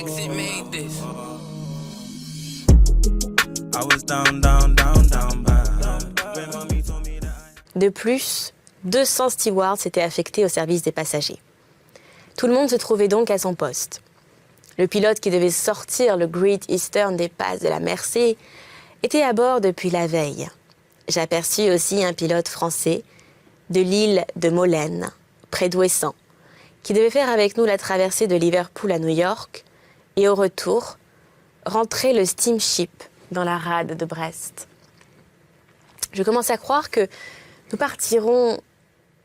Exit made this. De plus, 200 stewards s'étaient affectés au service des passagers. Tout le monde se trouvait donc à son poste. Le pilote qui devait sortir le Great Eastern des passes de la Mersey était à bord depuis la veille. J'aperçus aussi un pilote français de l'île de Molène, près d'Ouessant, qui devait faire avec nous la traversée de Liverpool à New York et au retour, rentrer le steamship dans la rade de Brest. Je commence à croire que nous partirons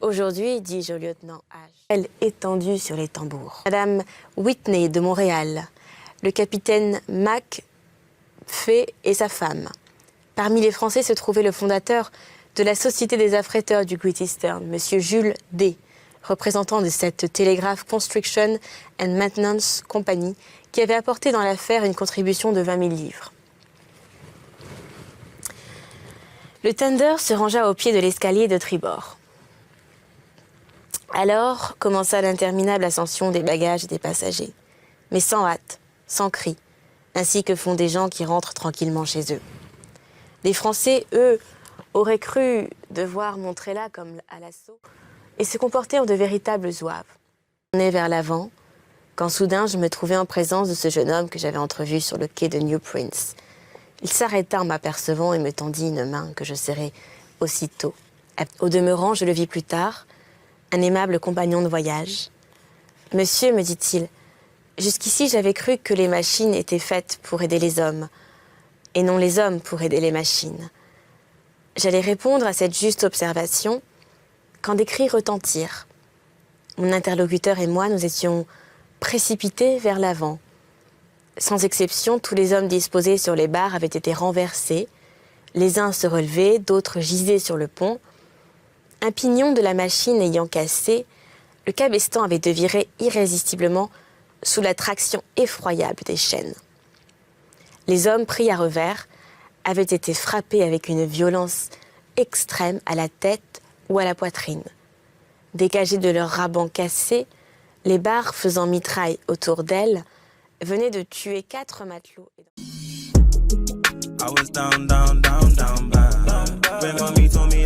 aujourd'hui, dis-je au lieutenant H. Elle étendue sur les tambours. Madame Whitney de Montréal, le capitaine Mac Fay et sa femme. Parmi les Français se trouvait le fondateur de la Société des affréteurs du Great Eastern, Monsieur Jules D., représentant de cette Telegraph Construction and Maintenance Company, qui avait apporté dans l'affaire une contribution de 20 000 livres. Le tender se rangea au pied de l'escalier de tribord. Alors commença l'interminable ascension des bagages et des passagers, mais sans hâte, sans cri, ainsi que font des gens qui rentrent tranquillement chez eux. Les Français, eux, auraient cru devoir montrer là comme à l'assaut et se comporter en de véritables zouaves. On est vers l'avant, quand soudain je me trouvais en présence de ce jeune homme que j'avais entrevu sur le quai de New Prince. Il s'arrêta en m'apercevant et me tendit une main que je serrai aussitôt. Au demeurant, je le vis plus tard, un aimable compagnon de voyage. « Monsieur, me dit-il, jusqu'ici j'avais cru que les machines étaient faites pour aider les hommes, et non les hommes pour aider les machines. » J'allais répondre à cette juste observation quand des cris retentirent. Mon interlocuteur et moi, nous étions précipités vers l'avant. Sans exception, tous les hommes disposés sur les barres avaient été renversés. Les uns se relevaient, d'autres gisaient sur le pont. Un pignon de la machine ayant cassé, le cabestan avait deviré irrésistiblement sous la traction effroyable des chaînes. Les hommes pris à revers avaient été frappés avec une violence extrême à la tête ou à la poitrine. Dégagés de leurs rabans cassés, les barres faisant mitraille autour d'elles venaient de tuer 4 matelots. I was down, bad. When mommy told me